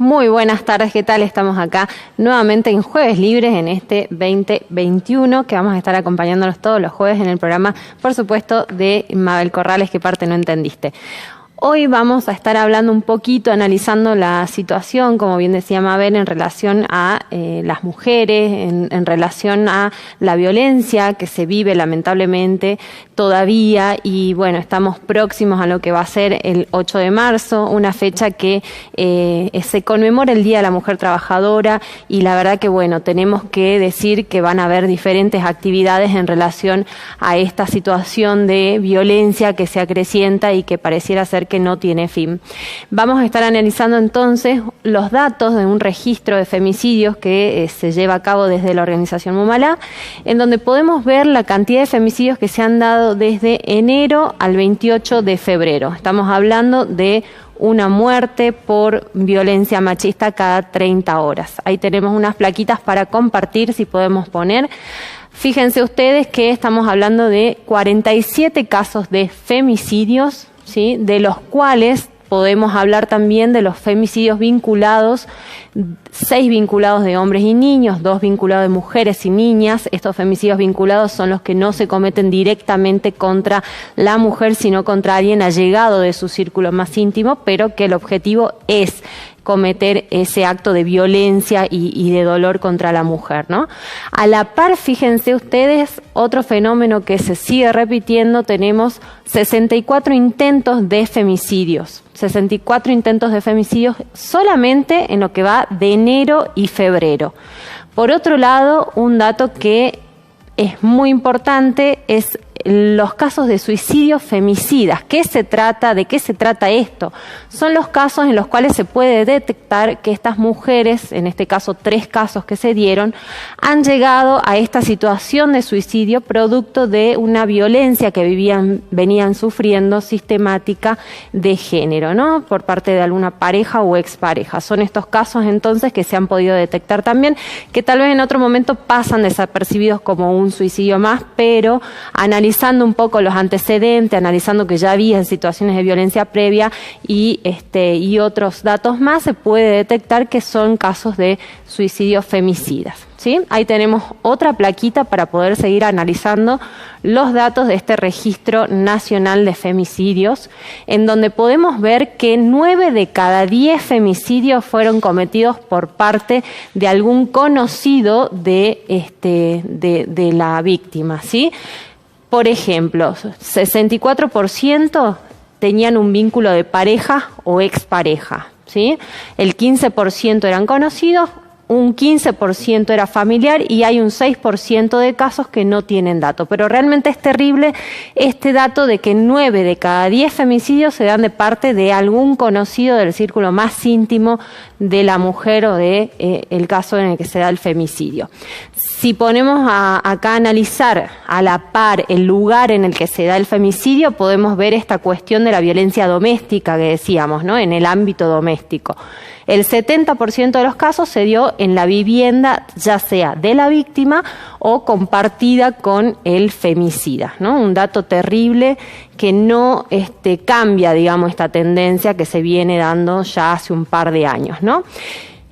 Muy buenas tardes, ¿qué tal? Estamos acá nuevamente en Jueves Libres en este 2021, que vamos a estar acompañándonos todos los jueves en el programa, por supuesto, de Mabel Corrales, ¿qué parte no entendiste? Hoy vamos a estar hablando un poquito, analizando la situación, como bien decía Mabel, en relación a las mujeres, en relación a la violencia que se vive lamentablemente todavía, y bueno, estamos próximos a lo que va a ser el 8 de marzo, una fecha que se conmemora el Día de la Mujer Trabajadora, y la verdad que bueno, tenemos que decir que van a haber diferentes actividades en relación a esta situación de violencia que se acrecienta y que pareciera ser que no tiene fin. Vamos a estar analizando entonces los datos de un registro de femicidios que se lleva a cabo desde la organización Mumalá, en donde podemos ver la cantidad de femicidios que se han dado desde enero al 28 de febrero. Estamos hablando de una muerte por violencia machista cada 30 horas. Ahí tenemos unas plaquitas para compartir, si podemos poner. Fíjense ustedes que estamos hablando de 47 casos de femicidios, ¿sí?, de los cuales podemos hablar también de los femicidios vinculados, 6 vinculados de hombres y niños, 2 vinculados de mujeres y niñas. Estos femicidios vinculados son los que no se cometen directamente contra la mujer, sino contra alguien allegado de su círculo más íntimo, pero que el objetivo es cometer ese acto de violencia y de dolor contra la mujer, ¿no? A la par, fíjense ustedes, otro fenómeno que se sigue repitiendo, tenemos 64 intentos de femicidios. 64 intentos de femicidios solamente en lo que va de enero y febrero. Por otro lado, un dato que es muy importante es los casos de suicidios femicidas. ¿Qué se trata? ¿De qué se trata esto? Son los casos en los cuales se puede detectar que estas mujeres, en este caso 3 casos que se dieron, han llegado a esta situación de suicidio producto de una violencia que venían sufriendo sistemática de género, ¿no?, por parte de alguna pareja o expareja. Son estos casos entonces que se han podido detectar también, que tal vez en otro momento pasan desapercibidos como un suicidio más, pero analizando un poco los antecedentes, analizando que ya había situaciones de violencia previa y otros datos más, se puede detectar que son casos de suicidios femicidas, ¿sí? Ahí tenemos otra plaquita para poder seguir analizando los datos de este registro nacional de femicidios, en donde podemos ver que 9 de cada 10 femicidios fueron cometidos por parte de algún conocido de la víctima, ¿sí? Por ejemplo, 64% tenían un vínculo de pareja o expareja, ¿sí? El 15% eran conocidos, un 15% era familiar y hay un 6% de casos que no tienen dato. Pero realmente es terrible este dato de que 9 de cada 10 femicidios se dan de parte de algún conocido del círculo más íntimo de la mujer o de el caso en el que se da el femicidio. Si ponemos acá a analizar a la par el lugar en el que se da el femicidio, podemos ver esta cuestión de la violencia doméstica que decíamos, ¿no?, en el ámbito doméstico. El 70% de los casos se dio en la vivienda, ya sea de la víctima o compartida con el femicida, ¿no? Un dato terrible que no cambia, digamos, esta tendencia que se viene dando ya hace un par de años, ¿no?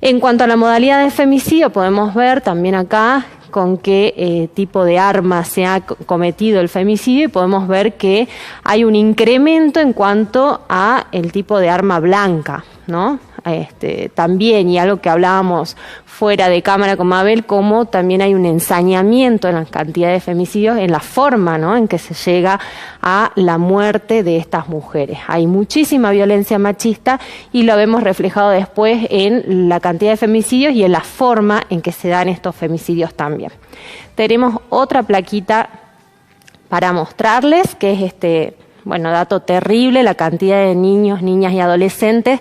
En cuanto a la modalidad de femicidio, podemos ver también acá con qué tipo de arma se ha cometido el femicidio, y podemos ver que hay un incremento en cuanto a el tipo de arma blanca, ¿no? También, y algo que hablábamos fuera de cámara con Mabel, como también hay un ensañamiento en la cantidad de femicidios, en la forma, ¿no?, en que se llega a la muerte de estas mujeres. Hay muchísima violencia machista y lo vemos reflejado después en la cantidad de femicidios y en la forma en que se dan estos femicidios también. Tenemos otra plaquita para mostrarles, que es dato terrible, la cantidad de niños, niñas y adolescentes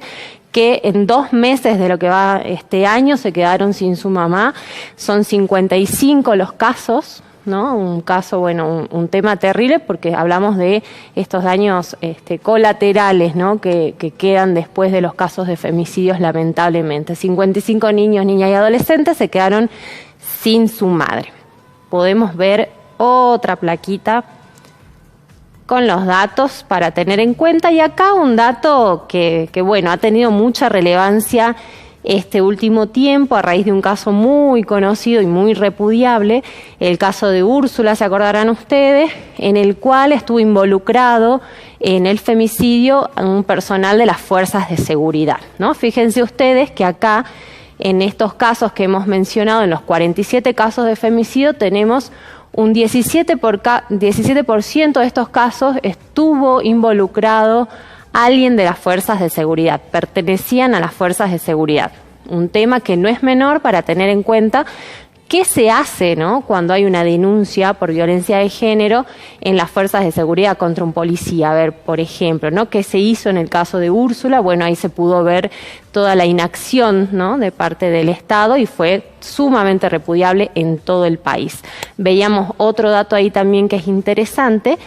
que en 2 meses de lo que va este año se quedaron sin su mamá. Son 55 los casos, ¿no? Un caso, un tema terrible, porque hablamos de estos daños colaterales, ¿no?, que quedan después de los casos de femicidios, lamentablemente. 55 niños, niñas y adolescentes se quedaron sin su madre. Podemos ver otra plaquita con los datos para tener en cuenta, y acá un dato que ha tenido mucha relevancia este último tiempo a raíz de un caso muy conocido y muy repudiable, el caso de Úrsula, se acordarán ustedes, en el cual estuvo involucrado en el femicidio un personal de las fuerzas de seguridad, ¿no? Fíjense ustedes que acá, en estos casos que hemos mencionado, en los 47 casos de femicidio, tenemos un 17% de estos casos estuvo involucrado alguien de las fuerzas de seguridad, pertenecían a las fuerzas de seguridad. Un tema que no es menor para tener en cuenta qué se hace, ¿no?, cuando hay una denuncia por violencia de género en las fuerzas de seguridad contra un policía. A ver, por ejemplo, ¿no?, qué se hizo en el caso de Úrsula. Bueno, ahí se pudo ver toda la inacción, ¿no?, de parte del Estado, y fue sumamente repudiable en todo el país. Veíamos otro dato ahí también que es interesante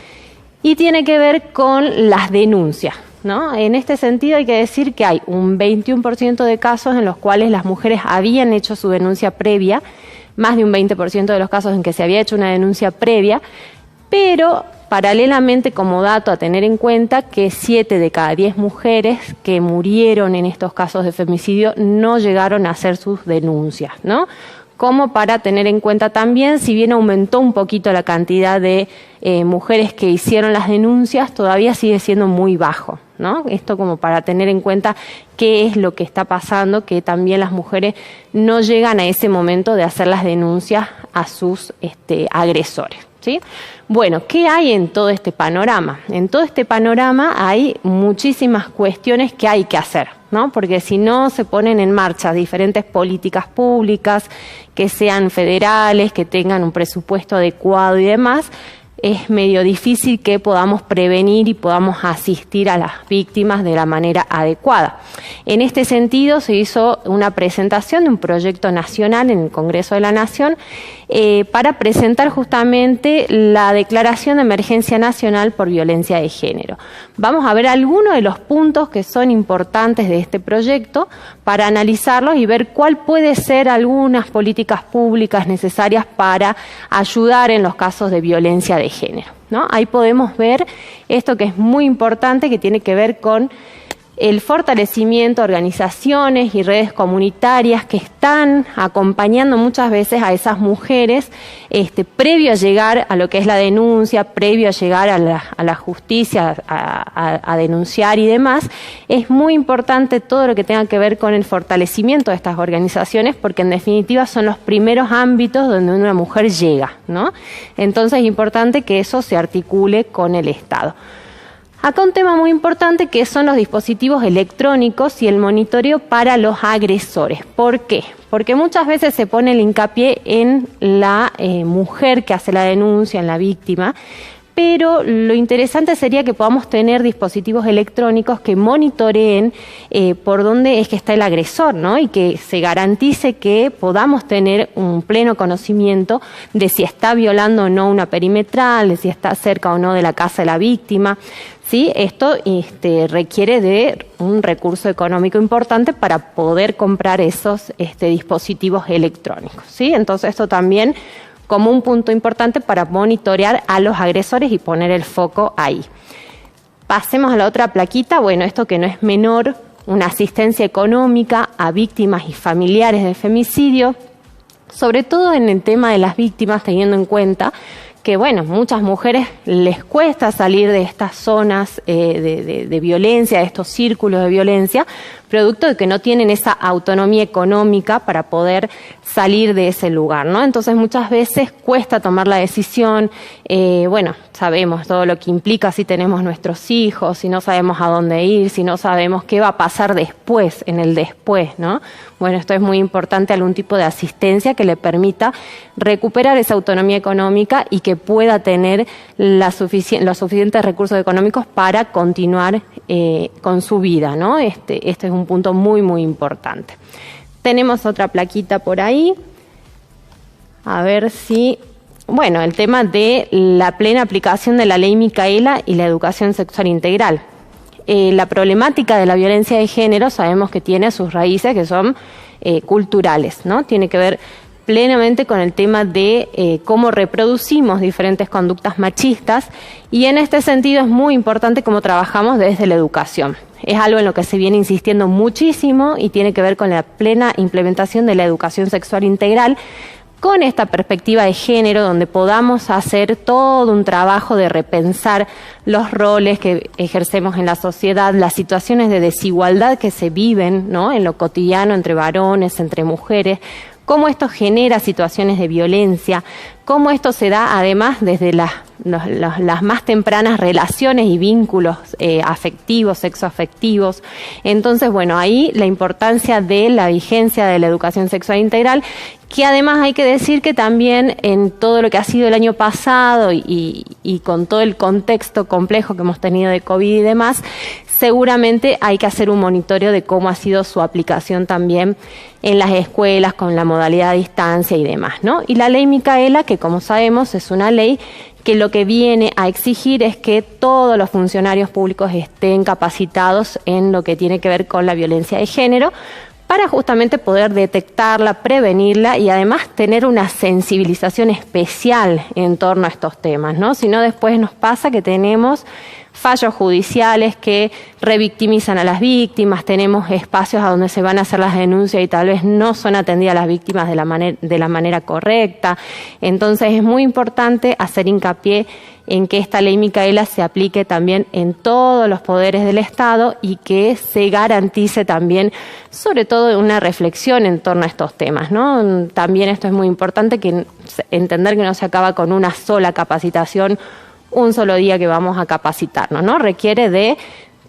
y tiene que ver con las denuncias, ¿no? En este sentido hay que decir que hay un 21% de casos en los cuales las mujeres habían hecho su denuncia previa, más de un 20% de los casos en que se había hecho una denuncia previa, pero paralelamente, como dato a tener en cuenta, que 7 de cada 10 mujeres que murieron en estos casos de femicidio no llegaron a hacer sus denuncias, ¿no? Como para tener en cuenta también, si bien aumentó un poquito la cantidad de mujeres que hicieron las denuncias, todavía sigue siendo muy bajo, ¿no? Esto como para tener en cuenta qué es lo que está pasando, que también las mujeres no llegan a ese momento de hacer las denuncias a sus agresores, ¿sí? Bueno, ¿qué hay en todo este panorama? En todo este panorama hay muchísimas cuestiones que hay que hacer, ¿no? Porque si no se ponen en marcha diferentes políticas públicas que sean federales, que tengan un presupuesto adecuado y demás, es medio difícil que podamos prevenir y podamos asistir a las víctimas de la manera adecuada. En este sentido, se hizo una presentación de un proyecto nacional en el Congreso de la Nación para presentar justamente la Declaración de Emergencia Nacional por Violencia de Género. Vamos a ver algunos de los puntos que son importantes de este proyecto para analizarlos y ver cuál puede ser algunas políticas públicas necesarias para ayudar en los casos de violencia de género, ¿no? Ahí podemos ver esto que es muy importante, que tiene que ver con el fortalecimiento de organizaciones y redes comunitarias que están acompañando muchas veces a esas mujeres previo a llegar a lo que es la denuncia, previo a llegar a la justicia, a denunciar y demás. Es muy importante todo lo que tenga que ver con el fortalecimiento de estas organizaciones, porque en definitiva son los primeros ámbitos donde una mujer llega, ¿no? Entonces es importante que eso se articule con el Estado. Acá un tema muy importante que son los dispositivos electrónicos y el monitoreo para los agresores. ¿Por qué? Porque muchas veces se pone el hincapié en la mujer que hace la denuncia, en la víctima, pero lo interesante sería que podamos tener dispositivos electrónicos que monitoreen por dónde es que está el agresor, ¿no? Y que se garantice que podamos tener un pleno conocimiento de si está violando o no una perimetral, de si está cerca o no de la casa de la víctima. ¿Sí? Esto requiere de un recurso económico importante para poder comprar esos dispositivos electrónicos, ¿sí? Entonces esto también como un punto importante para monitorear a los agresores y poner el foco ahí. Pasemos a la otra plaquita. Bueno, esto que no es menor, una asistencia económica a víctimas y familiares de femicidio, sobre todo en el tema de las víctimas, teniendo en cuenta que, bueno, muchas mujeres les cuesta salir de estas zonas de violencia, de estos círculos de violencia, producto de que no tienen esa autonomía económica para poder salir de ese lugar, ¿no? Entonces muchas veces cuesta tomar la decisión, bueno, sabemos todo lo que implica si tenemos nuestros hijos, si no sabemos a dónde ir, si no sabemos qué va a pasar después, en el después, ¿no? Bueno, esto es muy importante, algún tipo de asistencia que le permita recuperar esa autonomía económica y que pueda tener los suficientes recursos económicos para continuar con su vida, ¿no? Este es un punto muy, muy importante. Tenemos otra plaquita por ahí. A ver si... Bueno, el tema de la plena aplicación de la ley Micaela y la educación sexual integral. La problemática de la violencia de género sabemos que tiene sus raíces que son culturales, ¿no? Tiene que ver plenamente con el tema de cómo reproducimos diferentes conductas machistas, y en este sentido es muy importante cómo trabajamos desde la educación. Es algo en lo que se viene insistiendo muchísimo y tiene que ver con la plena implementación de la educación sexual integral, con esta perspectiva de género, donde podamos hacer todo un trabajo de repensar los roles que ejercemos en la sociedad, las situaciones de desigualdad que se viven, ¿no?, en lo cotidiano entre varones, entre mujeres, cómo esto genera situaciones de violencia, cómo esto se da además desde las más tempranas relaciones y vínculos afectivos, sexoafectivos. Entonces, bueno, ahí la importancia de la vigencia de la educación sexual integral, que además hay que decir que también en todo lo que ha sido el año pasado y con todo el contexto complejo que hemos tenido de COVID y demás, seguramente hay que hacer un monitoreo de cómo ha sido su aplicación también en las escuelas con la modalidad a distancia y demás, ¿no? Y la ley Micaela, que como sabemos es una ley que lo que viene a exigir es que todos los funcionarios públicos estén capacitados en lo que tiene que ver con la violencia de género, para justamente poder detectarla, prevenirla y además tener una sensibilización especial en torno a estos temas, ¿no? Si no, después nos pasa que tenemos fallos judiciales que revictimizan a las víctimas, tenemos espacios a donde se van a hacer las denuncias y tal vez no son atendidas las víctimas de la manera correcta. Entonces es muy importante hacer hincapié en que esta ley Micaela se aplique también en todos los poderes del Estado y que se garantice también, sobre todo, una reflexión en torno a estos temas, ¿no? También esto es muy importante, que entender que no se acaba con una sola capacitación, un solo día que vamos a capacitarnos, ¿no? Requiere de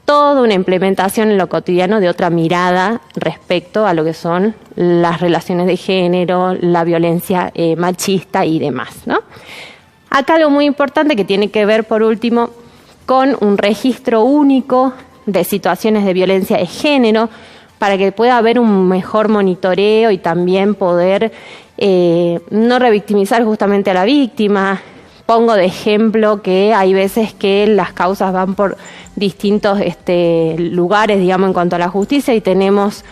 toda una implementación en lo cotidiano de otra mirada respecto a lo que son las relaciones de género, la violencia machista y demás, ¿no? Acá algo muy importante que tiene que ver, por último, con un registro único de situaciones de violencia de género, para que pueda haber un mejor monitoreo y también poder no revictimizar justamente a la víctima. Pongo de ejemplo que hay veces que las causas van por distintos lugares, digamos, en cuanto a la justicia, y tenemos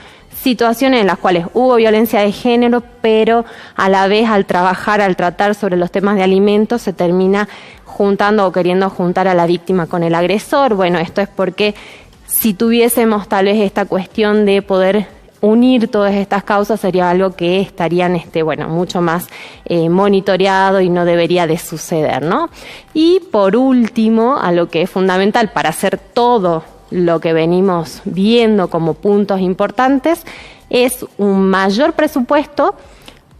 situaciones en las cuales hubo violencia de género, pero a la vez al tratar sobre los temas de alimentos, se termina juntando o queriendo juntar a la víctima con el agresor. Bueno, esto es porque si tuviésemos tal vez esta cuestión de poder unir todas estas causas, sería algo que estarían mucho más monitoreado y no debería de suceder, ¿no? Y por último, a lo que es fundamental para hacer todo lo que venimos viendo como puntos importantes, es un mayor presupuesto.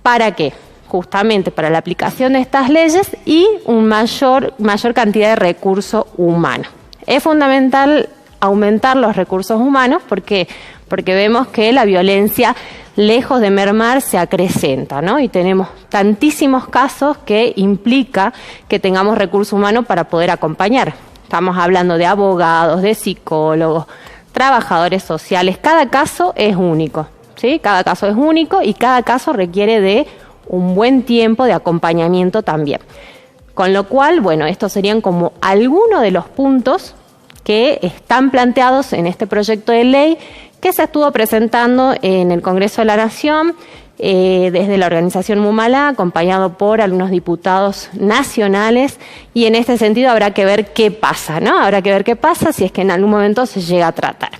¿Para qué? Justamente para la aplicación de estas leyes y un mayor cantidad de recursos humanos. Es fundamental aumentar los recursos humanos porque vemos que la violencia, lejos de mermar, se acrecenta, ¿no? Y tenemos tantísimos casos que implica que tengamos recursos humanos para poder acompañar. Estamos hablando de abogados, de psicólogos, trabajadores sociales. Cada caso es único, ¿sí? Cada caso es único y cada caso requiere de un buen tiempo de acompañamiento también. Con lo cual, bueno, estos serían como algunos de los puntos que están planteados en este proyecto de ley que se estuvo presentando en el Congreso de la Nación desde la organización Mumalá, acompañado por algunos diputados nacionales, y en este sentido habrá que ver qué pasa, ¿no? Habrá que ver qué pasa si es que en algún momento se llega a tratar.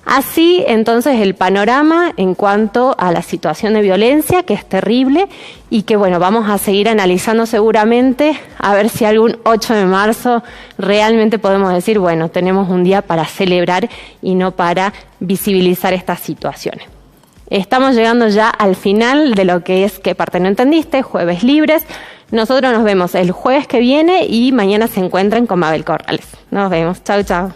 Así, entonces, el panorama en cuanto a la situación de violencia, que es terrible y que, bueno, vamos a seguir analizando seguramente, a ver si algún 8 de marzo realmente podemos decir, bueno, tenemos un día para celebrar y no para visibilizar estas situaciones. Estamos llegando ya al final de lo que es ¿Qué parte no entendiste? Jueves libres. Nosotros nos vemos el jueves que viene y mañana se encuentran con Mabel Corrales. Nos vemos. Chau, chau.